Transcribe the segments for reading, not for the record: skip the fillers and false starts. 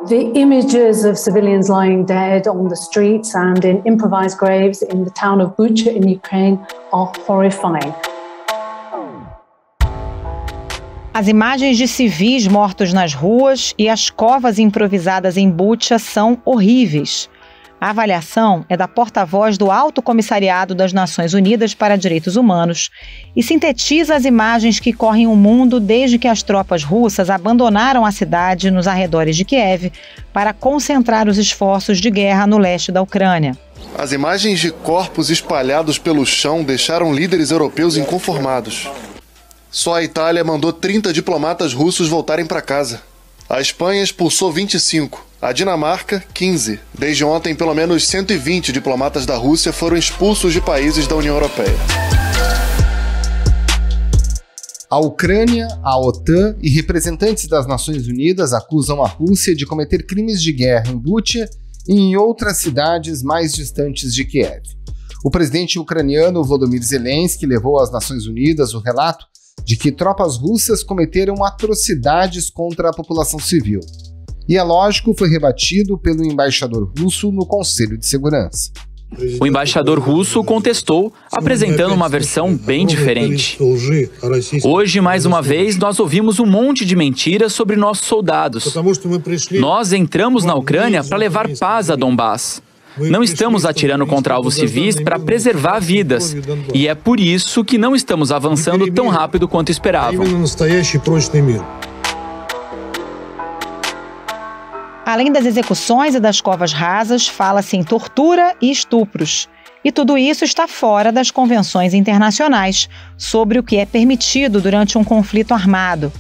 The images of civilians lying dead on the streets and in improvised graves in the town of Bucha in Ukraine are horrifying. As imagens de civis mortos nas ruas e as covas improvisadas em Bucha são horríveis. A avaliação é da porta-voz do Alto Comissariado das Nações Unidas para Direitos Humanos e sintetiza as imagens que correm o mundo desde que as tropas russas abandonaram a cidade nos arredores de Kiev para concentrar os esforços de guerra no leste da Ucrânia. As imagens de corpos espalhados pelo chão deixaram líderes europeus inconformados. Só a Itália mandou 30 diplomatas russos voltarem para casa. A Espanha expulsou 25, a Dinamarca, 15. Desde ontem, pelo menos 120 diplomatas da Rússia foram expulsos de países da União Europeia. A Ucrânia, a OTAN e representantes das Nações Unidas acusam a Rússia de cometer crimes de guerra em Bucha e em outras cidades mais distantes de Kiev. O presidente ucraniano Volodymyr Zelensky levou às Nações Unidas o relato de que tropas russas cometeram atrocidades contra a população civil. E é lógico, foi rebatido pelo embaixador russo no Conselho de Segurança. O embaixador russo contestou, apresentando uma versão bem diferente. Hoje, mais uma vez, nós ouvimos um monte de mentiras sobre nossos soldados. Nós entramos na Ucrânia para levar paz a Donbás. Não estamos atirando contra alvos civis para preservar vidas. E é por isso que não estamos avançando tão rápido quanto esperavam. Além das execuções e das covas rasas, fala-se em tortura e estupros. E tudo isso está fora das convenções internacionais sobre o que é permitido durante um conflito armado.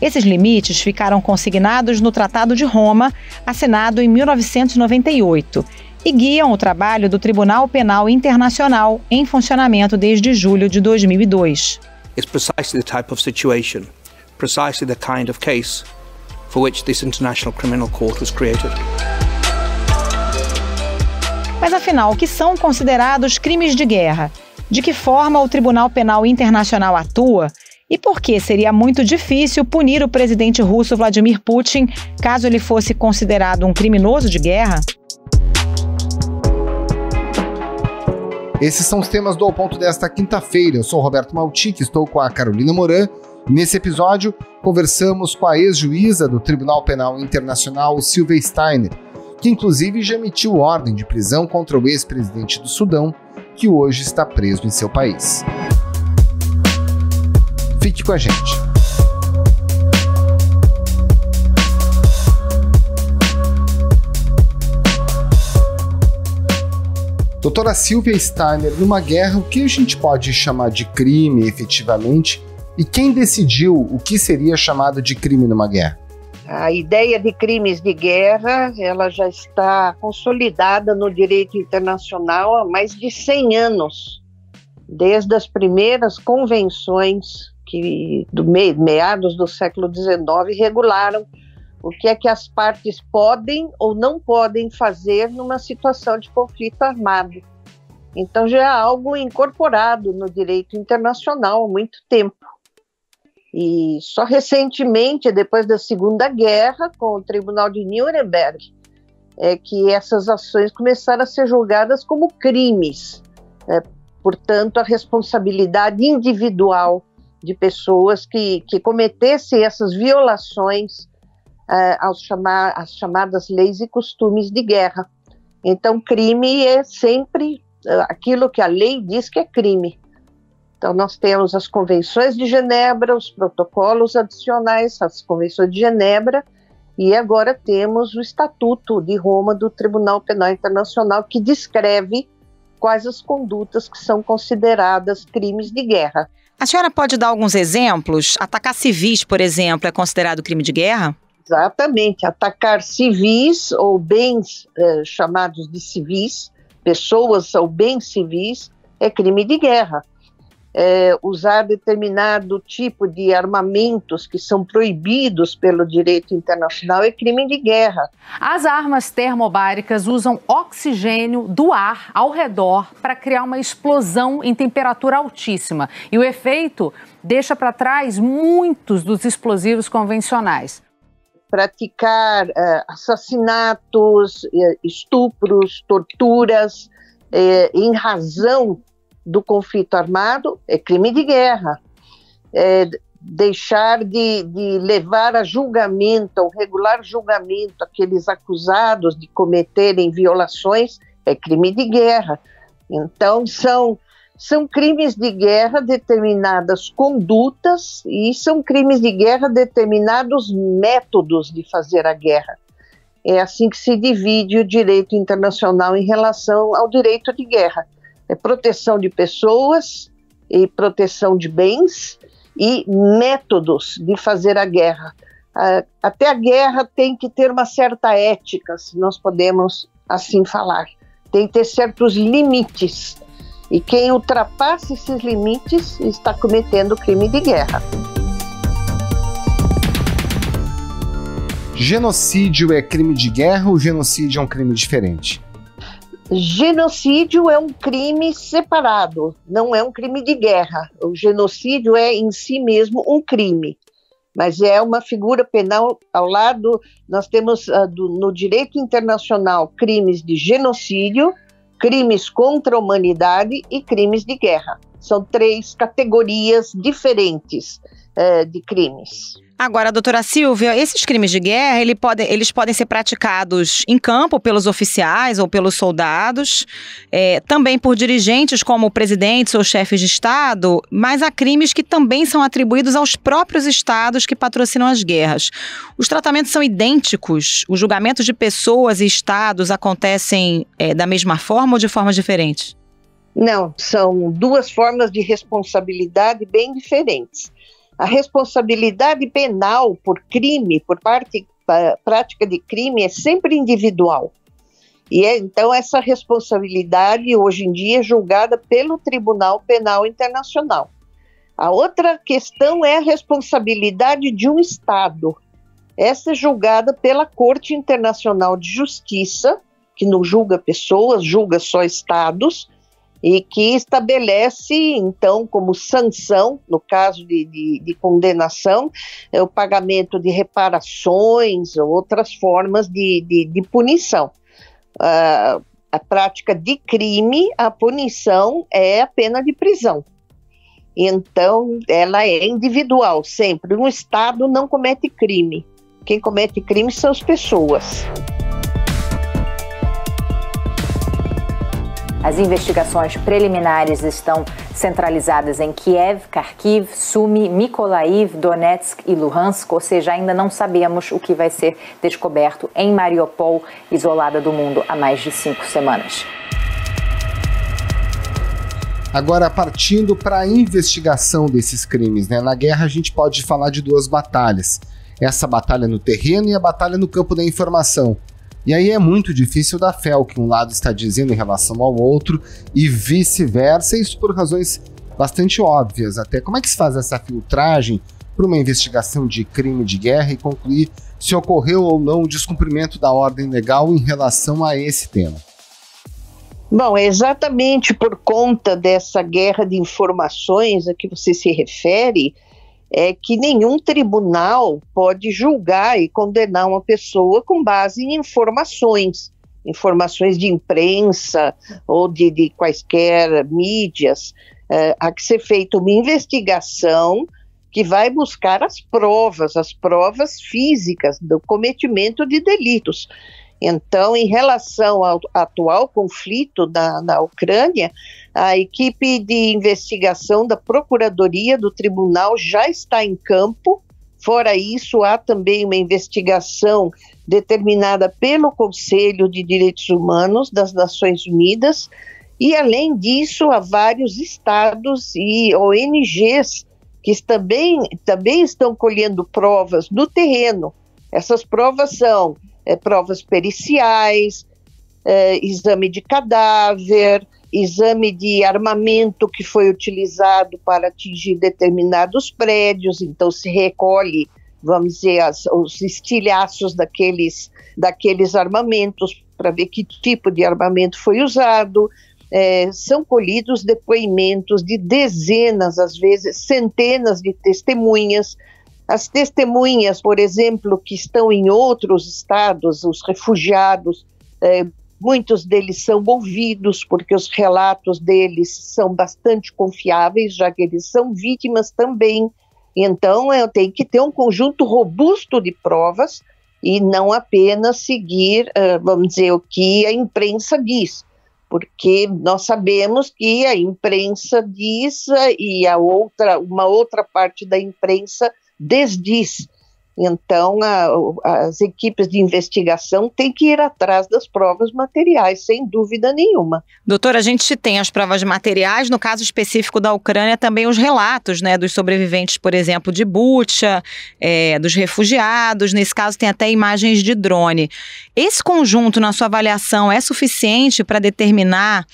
Esses limites ficaram consignados no Tratado de Roma, assinado em 1998, e guiam o trabalho do Tribunal Penal Internacional, em funcionamento desde julho de 2002. It's precisely the type of situation, precisely the kind of case for which this International Criminal Court was created. Mas afinal, o que são considerados crimes de guerra? De que forma o Tribunal Penal Internacional atua? E por que seria muito difícil punir o presidente russo Vladimir Putin caso ele fosse considerado um criminoso de guerra? Esses são os temas do Ao Ponto desta quinta-feira. Eu sou o Roberto Maltic, estou com a Carolina Moran. Nesse episódio, conversamos com a ex-juíza do Tribunal Penal Internacional, Sylvia Steiner, que inclusive já emitiu ordem de prisão contra o ex-presidente do Sudão, que hoje está preso em seu país. Fique com a gente. Doutora Sylvia Steiner, numa guerra, o que a gente pode chamar de crime efetivamente? E quem decidiu o que seria chamado de crime numa guerra? A ideia de crimes de guerra, ela já está consolidada no direito internacional há mais de 100 anos, desde as primeiras convenções que, meados do século XIX, regularam o que é que as partes podem ou não podem fazer numa situação de conflito armado. Então já é algo incorporado no direito internacional há muito tempo. E só recentemente, depois da Segunda Guerra, com o Tribunal de Nuremberg, é que essas ações começaram a ser julgadas como crimes. Portanto, a responsabilidade individual de pessoas que cometessem essas violações às chamadas leis e costumes de guerra. Então, crime é sempre aquilo que a lei diz que é crime. Então, nós temos as convenções de Genebra, os protocolos adicionais às convenções de Genebra, e agora temos o Estatuto de Roma do Tribunal Penal Internacional, que descreve quais as condutas que são consideradas crimes de guerra. A senhora pode dar alguns exemplos? Atacar civis, por exemplo, é considerado crime de guerra? Exatamente. Atacar civis ou bens chamados de civis, pessoas ou bens civis, é crime de guerra. Usar determinado tipo de armamentos que são proibidos pelo direito internacional é crime de guerra. As armas termobáricas usam oxigênio do ar ao redor para criar uma explosão em temperatura altíssima. E o efeito deixa para trás muitos dos explosivos convencionais. praticar assassinatos, estupros, torturas, em razão do conflito armado, é crime de guerra. Deixar de levar a julgamento, ao regular julgamento, aqueles acusados de cometerem violações, é crime de guerra. Então, são crimes de guerra determinadas condutas e são crimes de guerra determinados métodos de fazer a guerra. É assim que se divide o direito internacional em relação ao direito de guerra. É proteção de pessoas e proteção de bens e métodos de fazer a guerra. Até a guerra tem que ter uma certa ética, se nós podemos assim falar. Tem que ter certos limites. E quem ultrapassa esses limites está cometendo crime de guerra. Genocídio é crime de guerra ou genocídio é um crime diferente? Genocídio é um crime separado, não é um crime de guerra. O genocídio é em si mesmo um crime, mas é uma figura penal ao lado. Nós temos no direito internacional crimes de genocídio, crimes contra a humanidade e crimes de guerra. São 3 categorias diferentes de crimes. Agora, doutora Silvia, esses crimes de guerra, eles podem ser praticados em campo pelos oficiais ou pelos soldados, também por dirigentes como presidentes ou chefes de Estado, mas há crimes que também são atribuídos aos próprios Estados que patrocinam as guerras. Os tratamentos são idênticos? Os julgamentos de pessoas e Estados acontecem da mesma forma ou de formas diferentes? Não, são 2 formas de responsabilidade bem diferentes. A responsabilidade penal por crime, por prática de crime, é sempre individual. E então essa responsabilidade hoje em dia é julgada pelo Tribunal Penal Internacional. A outra questão é a responsabilidade de um Estado. Essa é julgada pela Corte Internacional de Justiça, que não julga pessoas, julga só Estados, e que estabelece, então, como sanção, no caso de condenação, o pagamento de reparações ou outras formas de punição. A prática de crime, a punição é a pena de prisão. Então, ela é individual, sempre. Um Estado não comete crime. Quem comete crime são as pessoas. As investigações preliminares estão centralizadas em Kiev, Kharkiv, Sumy, Mykolaiv, Donetsk e Luhansk, ou seja, ainda não sabemos o que vai ser descoberto em Mariupol, isolada do mundo há mais de 5 semanas. Agora, partindo para a investigação desses crimes, né? Na guerra a gente pode falar de 2 batalhas. Essa batalha no terreno e a batalha no campo da informação. E aí é muito difícil dar fé ao que um lado está dizendo em relação ao outro e vice-versa, isso por razões bastante óbvias até. Como é que se faz essa filtragem para uma investigação de crime de guerra e concluir se ocorreu ou não o descumprimento da ordem legal em relação a esse tema? Bom, é exatamente por conta dessa guerra de informações a que você se refere, é que nenhum tribunal pode julgar e condenar uma pessoa com base em informações de imprensa ou de quaisquer mídias. Há que ser feita uma investigação que vai buscar as provas físicas do cometimento de delitos. Então, em relação ao atual conflito na Ucrânia, a equipe de investigação da Procuradoria do Tribunal já está em campo. Fora isso, há também uma investigação determinada pelo Conselho de Direitos Humanos das Nações Unidas. E, além disso, há vários estados e ONGs que também estão colhendo provas no terreno. Essas provas são provas periciais, exame de cadáver, exame de armamento que foi utilizado para atingir determinados prédios. Então se recolhe, vamos dizer, os estilhaços daqueles armamentos para ver que tipo de armamento foi usado. São colhidos depoimentos de dezenas, às vezes centenas de testemunhas. As testemunhas, por exemplo, que estão em outros estados, os refugiados, muitos deles são ouvidos, porque os relatos deles são bastante confiáveis, já que eles são vítimas também. Então, tem que ter um conjunto robusto de provas e não apenas seguir, vamos dizer, o que a imprensa diz. Porque nós sabemos que a imprensa diz e uma outra parte da imprensa desdiz. Então, as equipes de investigação têm que ir atrás das provas materiais, sem dúvida nenhuma. Doutora, a gente tem as provas materiais, no caso específico da Ucrânia, também os relatos, né, dos sobreviventes, por exemplo, de Bucha, dos refugiados, nesse caso tem até imagens de drone. Esse conjunto, na sua avaliação, é suficiente para determinar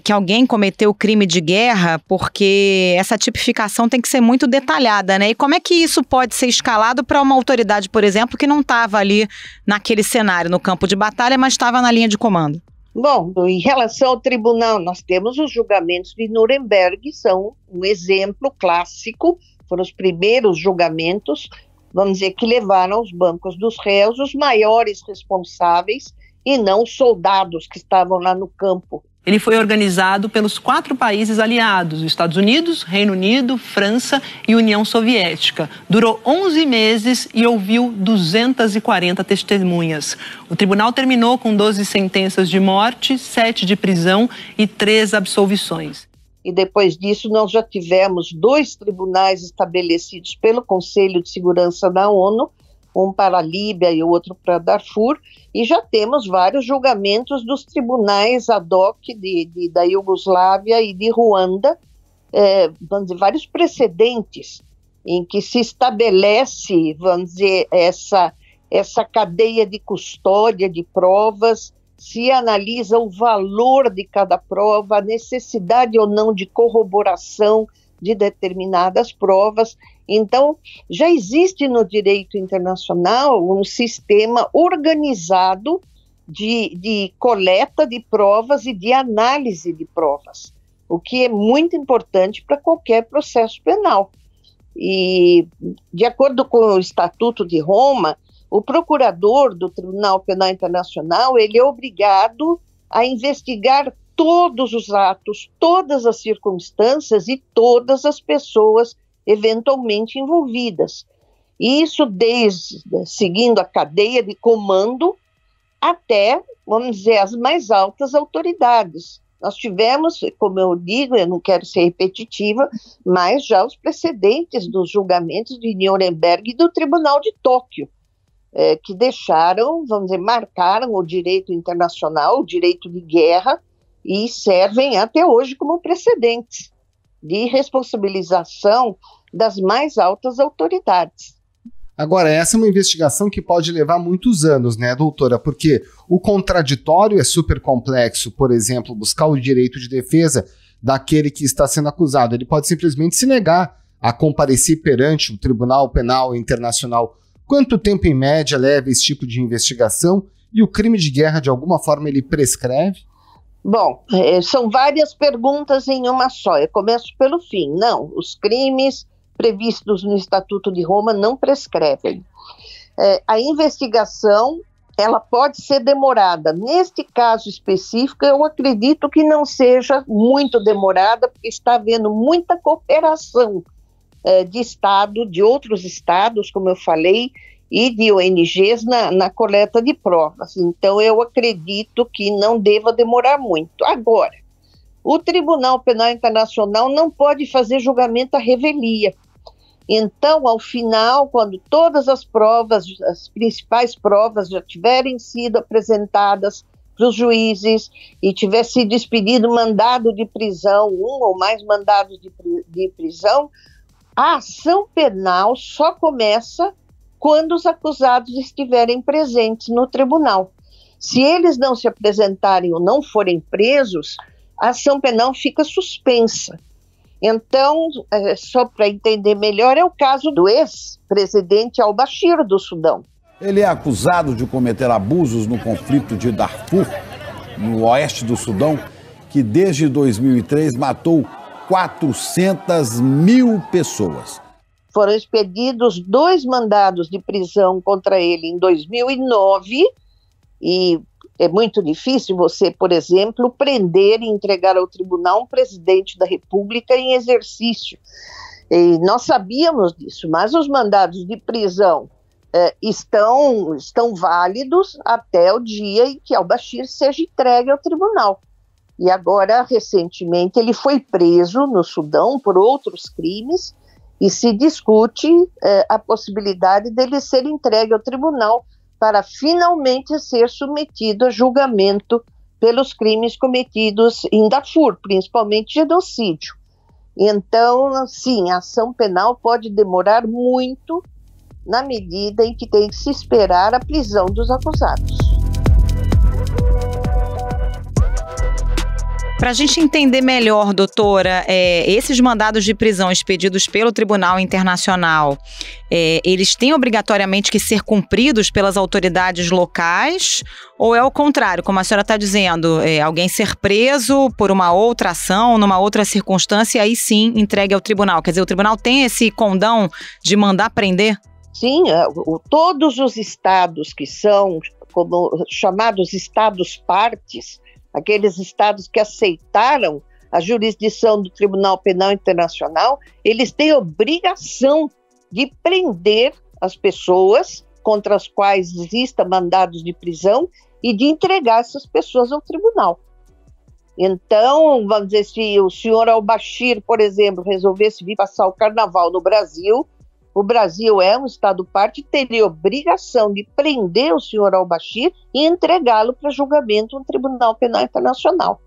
que alguém cometeu crime de guerra? Porque essa tipificação tem que ser muito detalhada, né? E como é que isso pode ser escalado para uma autoridade, por exemplo, que não estava ali naquele cenário, no campo de batalha, mas estava na linha de comando? Bom, em relação ao tribunal, nós temos os julgamentos de Nuremberg, são um exemplo clássico, foram os primeiros julgamentos, vamos dizer, que levaram aos bancos dos réus os maiores responsáveis e não os soldados que estavam lá no campo. Ele foi organizado pelos 4 países aliados, Estados Unidos, Reino Unido, França e União Soviética. Durou 11 meses e ouviu 240 testemunhas. O tribunal terminou com 12 sentenças de morte, 7 de prisão e 3 absolvições. E depois disso nós já tivemos 2 tribunais estabelecidos pelo Conselho de Segurança da ONU, um para a Líbia e o outro para Darfur, e já temos vários julgamentos dos tribunais ad hoc da Iugoslávia e de Ruanda, vamos dizer, vários precedentes em que se estabelece, vamos dizer, essa cadeia de custódia de provas, se analisa o valor de cada prova, a necessidade ou não de corroboração de determinadas provas. Então, já existe no direito internacional um sistema organizado de coleta de provas e de análise de provas, o que é muito importante para qualquer processo penal. E, de acordo com o Estatuto de Roma, o procurador do Tribunal Penal Internacional, ele é obrigado a investigar todos os atos, todas as circunstâncias e todas as pessoas eventualmente envolvidas. Isso seguindo a cadeia de comando até, vamos dizer, as mais altas autoridades. Nós tivemos, como eu digo, eu não quero ser repetitiva, mas já os precedentes dos julgamentos de Nuremberg e do Tribunal de Tóquio, que deixaram, vamos dizer, marcaram o direito internacional, o direito de guerra, e servem até hoje como precedentes de responsabilização das mais altas autoridades. Agora, essa é uma investigação que pode levar muitos anos, né, doutora? Porque o contraditório é super complexo. Por exemplo, buscar o direito de defesa daquele que está sendo acusado. Ele pode simplesmente se negar a comparecer perante o Tribunal Penal Internacional. Quanto tempo, em média, leva esse tipo de investigação? E o crime de guerra, de alguma forma, ele prescreve? Bom, são várias perguntas em uma só. Eu começo pelo fim. Não, os crimes previstos no Estatuto de Roma não prescrevem. A investigação, ela pode ser demorada. Neste caso específico, eu acredito que não seja muito demorada, porque está havendo muita cooperação de Estado, de outros estados, como eu falei, e de ONGs na coleta de provas. Então, eu acredito que não deva demorar muito. Agora, o Tribunal Penal Internacional não pode fazer julgamento à revelia. Então, ao final, quando todas as provas, as principais provas já tiverem sido apresentadas para os juízes e tiver sido expedido mandado de prisão, um ou mais mandados de prisão, a ação penal só começa quando os acusados estiverem presentes no tribunal. Se eles não se apresentarem ou não forem presos, a ação penal fica suspensa. Então, só para entender melhor, é o caso do ex-presidente al-Bashir do Sudão. Ele é acusado de cometer abusos no conflito de Darfur, no oeste do Sudão, que desde 2003 matou 400 mil pessoas. Foram expedidos 2 mandados de prisão contra ele em 2009, e é muito difícil você, por exemplo, prender e entregar ao tribunal um presidente da República em exercício. E nós sabíamos disso, mas os mandados de prisão estão válidos até o dia em que al-Bashir seja entregue ao tribunal. E agora, recentemente, ele foi preso no Sudão por outros crimes e se discute a possibilidade dele ser entregue ao tribunal para finalmente ser submetido a julgamento pelos crimes cometidos em Darfur, principalmente genocídio. Então, sim, a ação penal pode demorar muito na medida em que tem que se esperar a prisão dos acusados. Para a gente entender melhor, doutora, esses mandados de prisão expedidos pelo Tribunal Internacional, eles têm obrigatoriamente que ser cumpridos pelas autoridades locais? Ou é o contrário, como a senhora está dizendo, alguém ser preso por uma outra ação, numa outra circunstância, e aí sim entregue ao tribunal? Quer dizer, o tribunal tem esse condão de mandar prender? Sim, todos os estados que são como chamados estados partes, aqueles estados que aceitaram a jurisdição do Tribunal Penal Internacional, eles têm obrigação de prender as pessoas contra as quais existam mandados de prisão e de entregar essas pessoas ao tribunal. Então, vamos dizer, se o senhor al-Bashir, por exemplo, resolvesse vir passar o carnaval no Brasil, o Brasil é um estado parte, teria obrigação de prender o senhor al-Bashir e entregá-lo para julgamento no Tribunal Penal Internacional.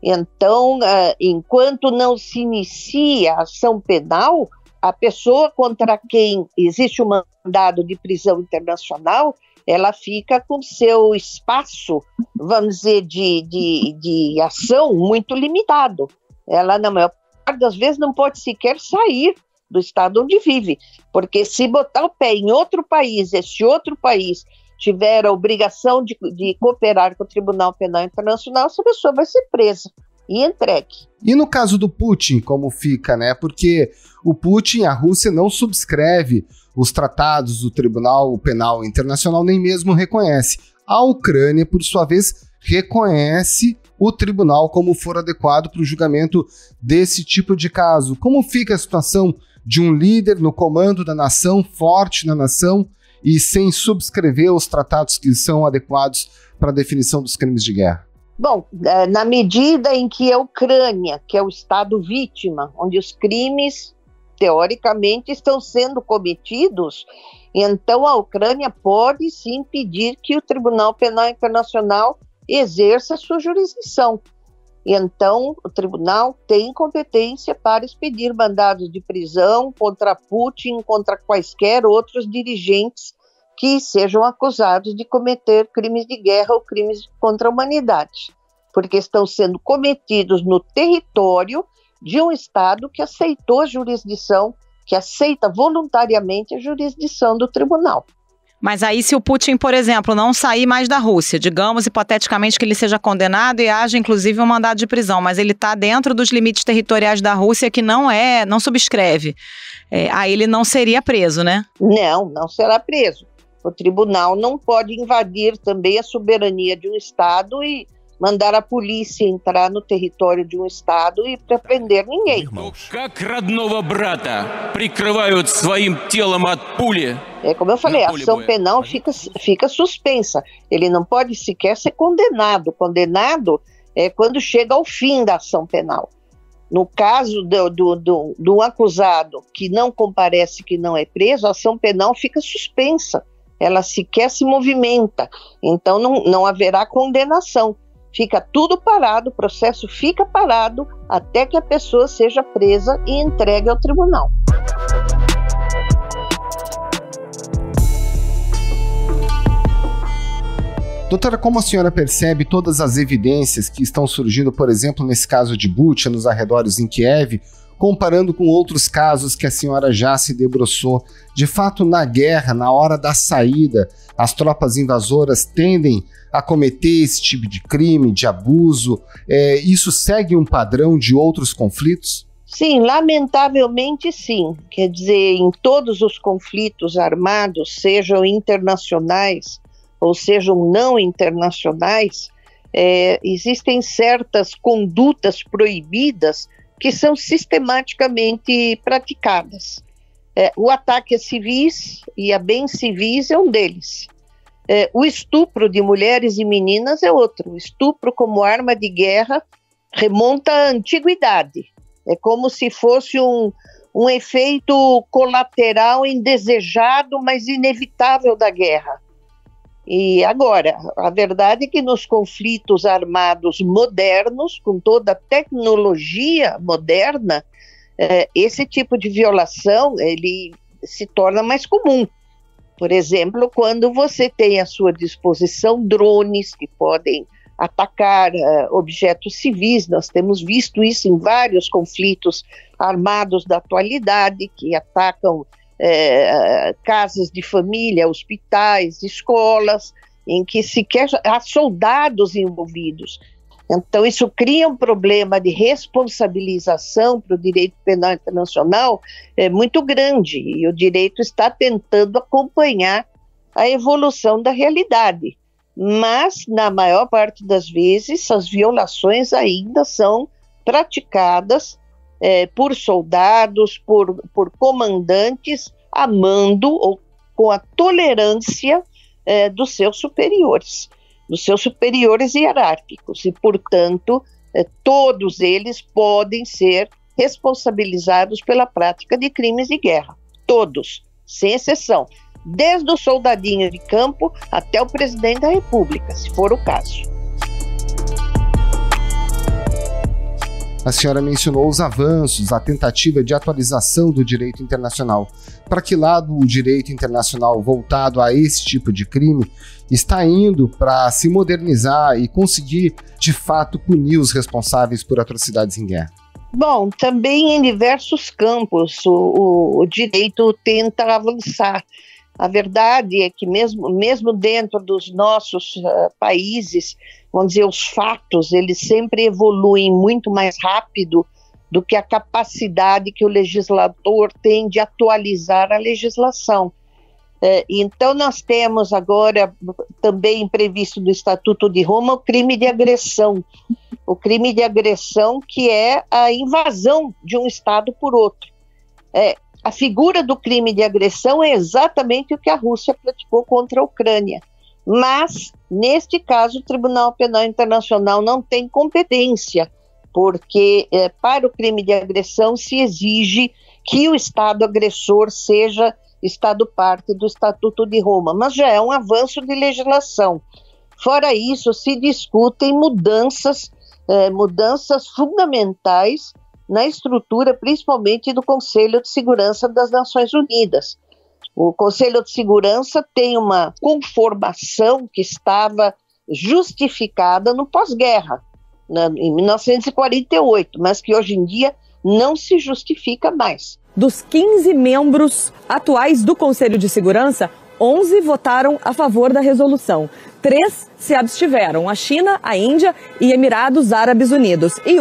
Então, enquanto não se inicia a ação penal, a pessoa contra quem existe um mandado de prisão internacional, ela fica com seu espaço, vamos dizer, de ação muito limitado. Ela, na maior parte das vezes, não pode sequer sair do estado onde vive, porque se botar o pé em outro país, esse outro país tiver a obrigação de cooperar com o Tribunal Penal Internacional, essa pessoa vai ser presa e entregue. E no caso do Putin, como fica, né? Porque o Putin, a Rússia, não subscreve os tratados do Tribunal Penal Internacional, nem mesmo reconhece. A Ucrânia, por sua vez, reconhece o tribunal como for adequado para o julgamento desse tipo de caso. Como fica a situação de um líder no comando da nação, forte na nação, e sem subscrever os tratados que são adequados para a definição dos crimes de guerra? Bom, na medida em que a Ucrânia, que é o estado vítima, onde os crimes, teoricamente, estão sendo cometidos, então a Ucrânia pode sim pedir que o Tribunal Penal Internacional exerça sua jurisdição. Então, o tribunal tem competência para expedir mandados de prisão contra Putin, contra quaisquer outros dirigentes que sejam acusados de cometer crimes de guerra ou crimes contra a humanidade, porque estão sendo cometidos no território de um Estado que aceitou a jurisdição, que aceita voluntariamente a jurisdição do tribunal. Mas aí, se o Putin, por exemplo, não sair mais da Rússia, digamos hipoteticamente que ele seja condenado e haja inclusive um mandado de prisão, mas ele está dentro dos limites territoriais da Rússia que não subscreve, aí ele não seria preso, né? Não será preso. O tribunal não pode invadir também a soberania de um Estado e mandar a polícia entrar no território de um Estado e para prender ninguém. Como eu falei, a ação penal fica suspensa. Ele não pode sequer ser condenado. Condenado é quando chega ao fim da ação penal. No caso do acusado que não comparece, que não é preso, a ação penal fica suspensa. Ela sequer se movimenta. Então não haverá condenação. Fica tudo parado, o processo fica parado até que a pessoa seja presa e entregue ao tribunal. Doutora, como a senhora percebe todas as evidências que estão surgindo, por exemplo, nesse caso de Bucha, nos arredores em Kiev, comparando com outros casos que a senhora já se debruçou? De fato, na guerra, na hora da saída, as tropas invasoras tendem a cometer esse tipo de crime, de abuso? Isso segue um padrão de outros conflitos? Sim, lamentavelmente sim. Quer dizer, em todos os conflitos armados, sejam internacionais ou sejam não internacionais, existem certas condutas proibidas que são sistematicamente praticadas. O ataque a civis e a bens civis é um deles. O estupro de mulheres e meninas é outro. O estupro como arma de guerra remonta à antiguidade. É como se fosse um efeito colateral indesejado, mas inevitável da guerra. E agora, a verdade é que nos conflitos armados modernos, com toda a tecnologia moderna, esse tipo de violação ele se torna mais comum. Por exemplo, quando você tem à sua disposição drones que podem atacar objetos civis, nós temos visto isso em vários conflitos armados da atualidade, que atacam casas de família, hospitais, escolas, em que sequer há soldados envolvidos. Então isso cria um problema de responsabilização para o direito penal internacional muito grande, e o direito está tentando acompanhar a evolução da realidade. Mas, na maior parte das vezes, as violações ainda são praticadas por soldados, por comandantes, a mando ou com a tolerância dos seus superiores hierárquicos. E, portanto, todos eles podem ser responsabilizados pela prática de crimes de guerra. Todos, sem exceção. Desde o soldadinho de campo até o presidente da República, se for o caso. A senhora mencionou os avanços, a tentativa de atualização do direito internacional. Para que lado o direito internacional voltado a esse tipo de crime está indo para se modernizar e conseguir, de fato, punir os responsáveis por atrocidades em guerra? Bom, também em diversos campos o direito tenta avançar. A verdade é que mesmo dentro dos nossos países, vamos dizer, os fatos, eles sempre evoluem muito mais rápido do que a capacidade que o legislador tem de atualizar a legislação. Então nós temos agora também previsto no Estatuto de Roma o crime de agressão. O crime de agressão, que é a invasão de um Estado por outro. A figura do crime de agressão é exatamente o que a Rússia praticou contra a Ucrânia. Mas, neste caso, o Tribunal Penal Internacional não tem competência, porque para o crime de agressão se exige que o Estado agressor seja Estado parte do Estatuto de Roma, mas já é um avanço de legislação. Fora isso, se discutem mudanças fundamentais na estrutura, principalmente do Conselho de Segurança das Nações Unidas. O Conselho de Segurança tem uma conformação que estava justificada no pós-guerra, em 1948, mas que hoje em dia não se justifica mais. Dos 15 membros atuais do Conselho de Segurança, 11 votaram a favor da resolução. 3 se abstiveram, a China, a Índia e Emirados Árabes Unidos. E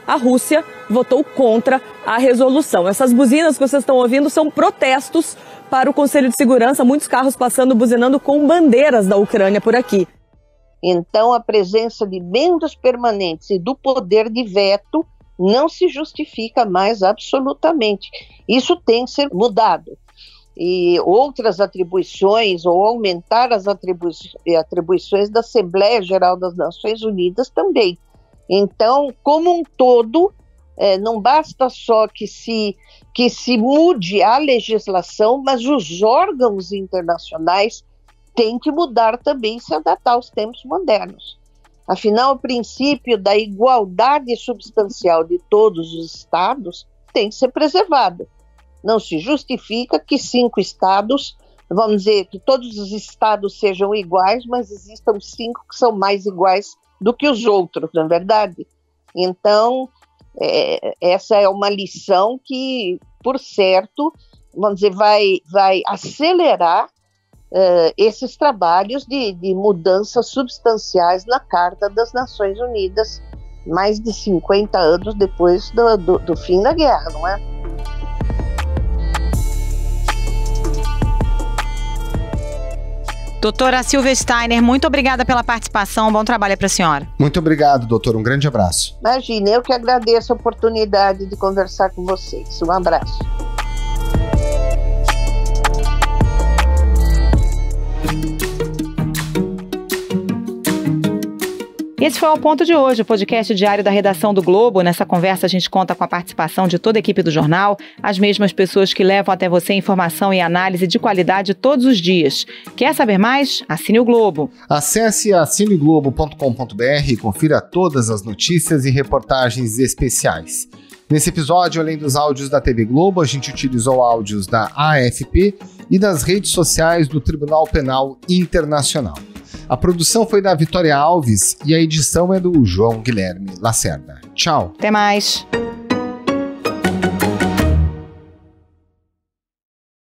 a Rússia, votou contra a resolução. Essas buzinas que vocês estão ouvindo são protestos para o Conselho de Segurança, muitos carros passando, buzinando com bandeiras da Ucrânia por aqui. Então a presença de membros permanentes e do poder de veto não se justifica mais absolutamente. Isso tem que ser mudado. E outras atribuições, ou aumentar as atribuições da Assembleia Geral das Nações Unidas também. Então, como um todo, não basta só que se mude a legislação, mas os órgãos internacionais têm que mudar também, se adaptar aos tempos modernos. Afinal, o princípio da igualdade substancial de todos os estados tem que ser preservado. Não se justifica que 5 estados, vamos dizer, que todos os estados sejam iguais, mas existam 5 que são mais iguais do que os outros, não é verdade? Então, essa é uma lição que, por certo, vamos dizer, vai acelerar esses trabalhos de mudanças substanciais na Carta das Nações Unidas mais de 50 anos depois do fim da guerra, não é? Doutora Silvia Steiner, muito obrigada pela participação. Bom trabalho para a senhora. Muito obrigado, doutor. Um grande abraço. Imagina, eu que agradeço a oportunidade de conversar com vocês. Um abraço. Esse foi o Ponto de Hoje, o podcast diário da redação do Globo. Nessa conversa a gente conta com a participação de toda a equipe do jornal, as mesmas pessoas que levam até você informação e análise de qualidade todos os dias. Quer saber mais? Assine o Globo. Acesse assineglobo.com.br e confira todas as notícias e reportagens especiais. Nesse episódio, além dos áudios da TV Globo, a gente utilizou áudios da AFP e das redes sociais do Tribunal Penal Internacional. A produção foi da Vitória Alves e a edição é do João Guilherme Lacerda. Tchau. Até mais.